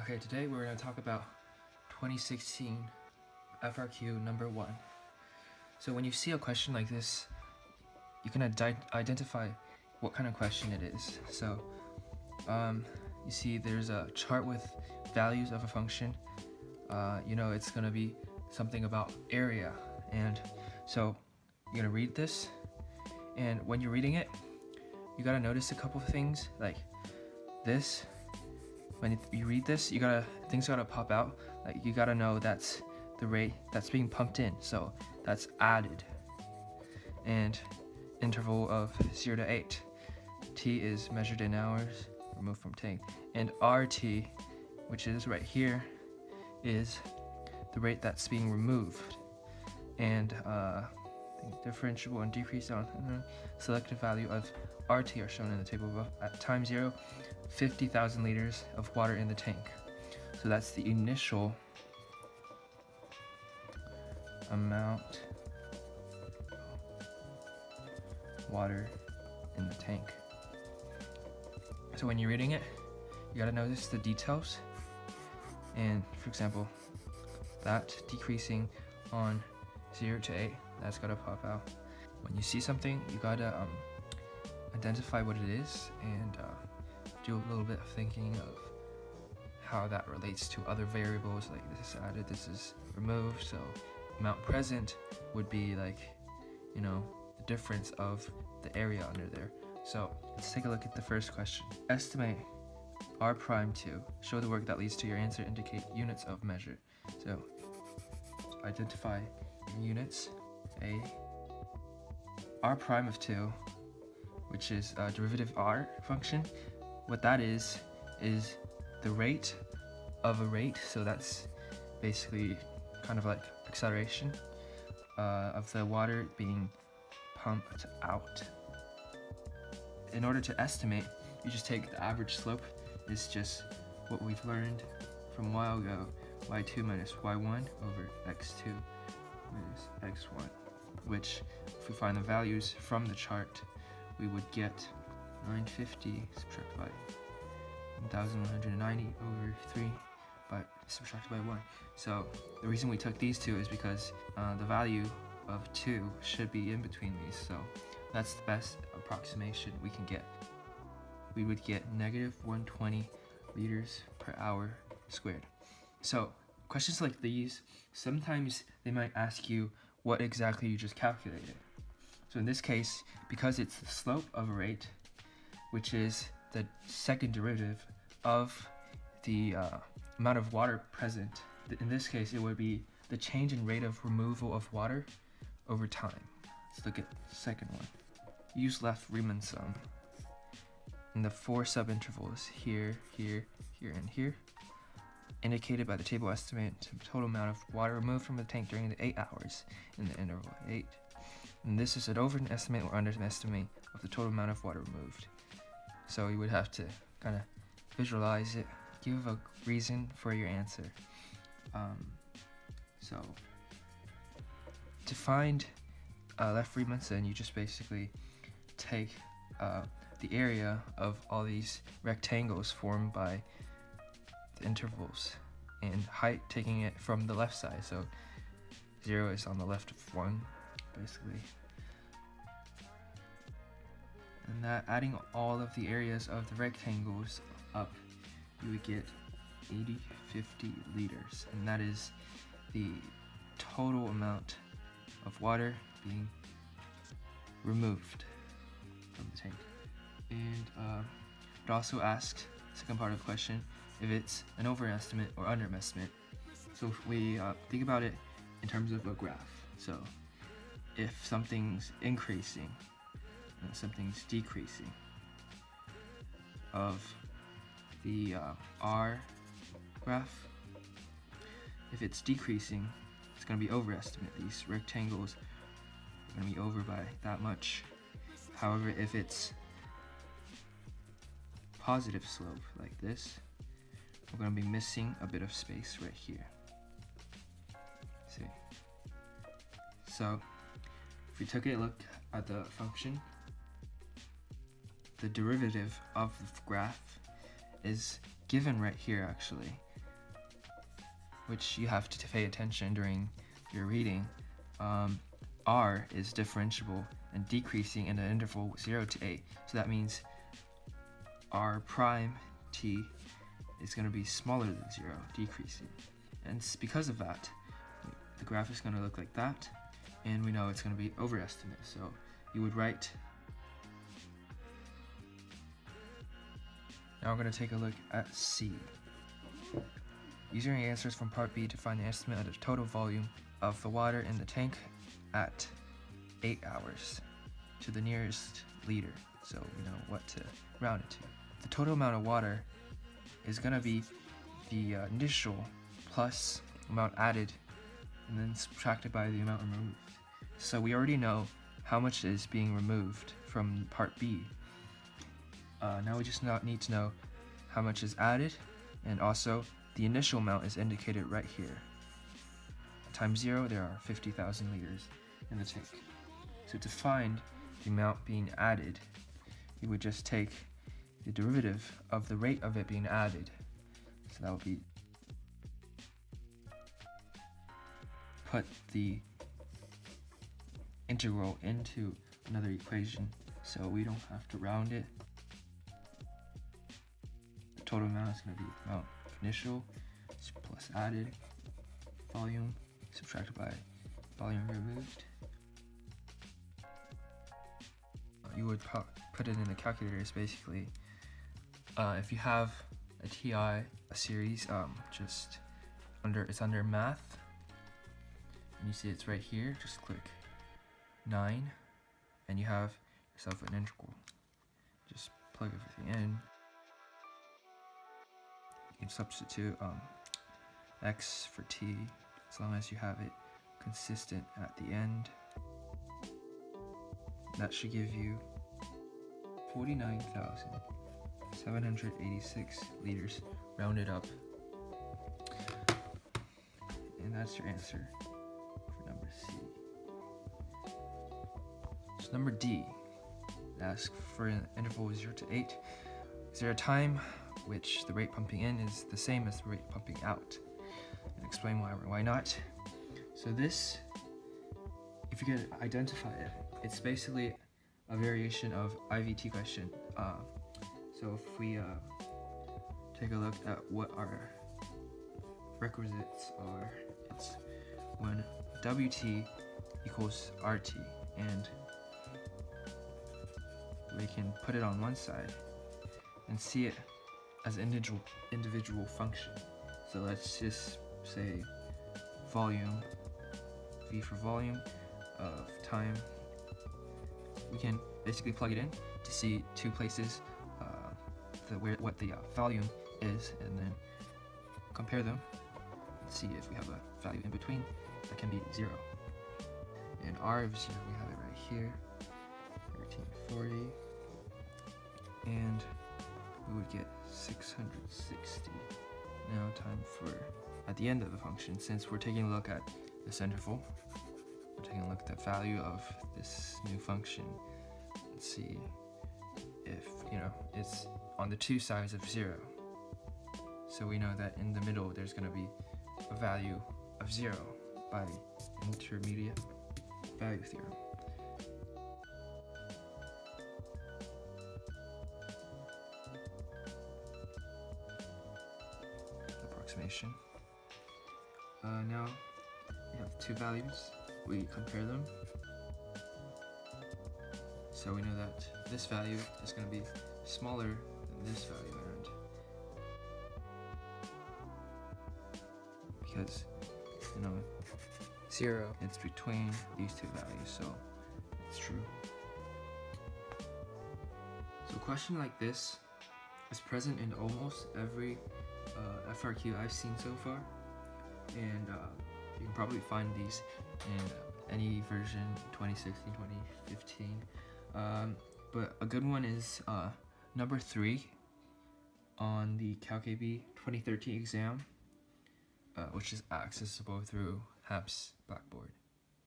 Okay, today we're going to talk about 2016 FRQ number 1. So when you see a question like this, you can identify what kind of question it is. So you see there's a chart with values of a function. It's going to be something about area. And so you're going to read this. And when you're reading it, you got to notice a couple of things like this. When you read this, things gotta pop out. Like you gotta know that's the rate that's being pumped in. So that's added. And interval of 0 to 8. T is measured in hours, removed from tank. And RT, which is right here, is the rate that's being removed. And differentiable and decrease on selected value of RT are shown in the table above. At time 0, 50,000 liters of water in the tank. So that's the initial amount of water in the tank. So when you're reading it, you gotta notice the details. And for example, that decreasing on 0 to 8, that's gotta pop out. When you see something, you gotta identify what it is and do a little bit of thinking of how that relates to other variables, like this is added, this is removed. So amount present would be like, the difference of the area under there. So let's take a look at the first question. Estimate R prime 2. Show the work that leads to your answer. Indicate units of measure. So identify units. A R prime of 2, which is a derivative R function. What that is the rate of a rate. So that's basically kind of like acceleration of the water being pumped out. In order to estimate, you just take the average slope. Is just what we've learned from a while ago, y2 minus y1 over x2 minus x1, which if we find the values from the chart, we would get 950 subtracted by 1190 over 3 subtracted by 1. So the reason we took these two is because the value of 2 should be in between these, so that's the best approximation we can get. We would get negative 120 liters per hour squared. So questions like these, sometimes they might ask you what exactly you just calculated. So in this case, because it's the slope of a rate, which is the second derivative of the amount of water present, in this case it would be the change in rate of removal of water over time. Let's look at the second one. Use left-Riemann sum in the 4 subintervals here, here, here, and here, indicated by the table estimate the total amount of water removed from the tank during the 8 hours in the interval 8. And this is an over an estimate or under an estimate of the total amount of water removed. So you would have to kind of visualize it, give a reason for your answer. So to find left-Riemann sum, you just basically take the area of all these rectangles formed by the intervals and height, taking it from the left side. So 0 is on the left of 1, basically. And that adding all of the areas of the rectangles up, you would get 50 liters. And that is the total amount of water being removed from the tank. And it also asks, second part of the question, if it's an overestimate or underestimate. So if we think about it in terms of a graph. So if something's increasing and something's decreasing of the R graph, if it's decreasing, it's going to be overestimate. These rectangles are going to be over by that much. However, if it's positive slope like this, we're going to be missing a bit of space right here. See? So if we took a look at the function, the derivative of the graph is given right here actually. which you have to pay attention during your reading. R is differentiable and decreasing in the interval 0 to 8. So that means R prime t is going to be smaller than 0, decreasing. And because of that, the graph is going to look like that, and we know it's going to be overestimate. So you would write. Now we're going to take a look at C. Using answers from part B to find the estimate of the total volume of the water in the tank at 8 hours to the nearest liter. So we know what to round it to. The total amount of water is going to be the initial plus amount added and then subtracted by the amount removed. So we already know how much is being removed from part B. Now we just need to know how much is added, and also the initial amount is indicated right here. At time 0, there are 50,000 liters in the tank. So to find the amount being added, you would just take the derivative of the rate of it being added. So that would be, put the integral into another equation so we don't have to round it. The total amount is going to be amount initial plus added volume subtracted by volume removed. You would put it in the calculator. Is basically if you have a TI, a series, just it's under math, and you see it's right here. Just click 9, and you have yourself an integral. Just plug everything in. You can substitute x for t as long as you have it consistent at the end. That should give you 49,786 liters rounded up. And that's your answer for number C. So number D, ask for an interval 0 to 8. Is there a time which the rate pumping in is the same as the rate pumping out? And explain why or why not. So this, if you can identify it, it's basically a variation of IVT question. So if we take a look at what our requisites are, it's when WT equals RT, and we can put it on one side and see it as an individual function. So let's just say volume, V for volume of time. We can basically plug it in to see two places what the volume is, and then compare them and see if we have a value in between that can be 0. And R of 0, we have it right here, 1340, and we would get 660. Now time for, at the end of the function, since we're taking a look at this interval, we're taking a look at the value of this new function. Let's see if, it's on the two sides of 0. So we know that in the middle there's going to be a value of 0 by intermediate value theorem. Approximation. Now we have two values. We compare them. So we know that this value is going to be smaller than this value, and because 0, it's between these two values, so it's true. So a question like this is present in almost every FRQ I've seen so far, and you can probably find these in any version, 2016, 2015. But a good one is number 3 on the Calc AB 2013 exam, which is accessible through Happ's Blackboard.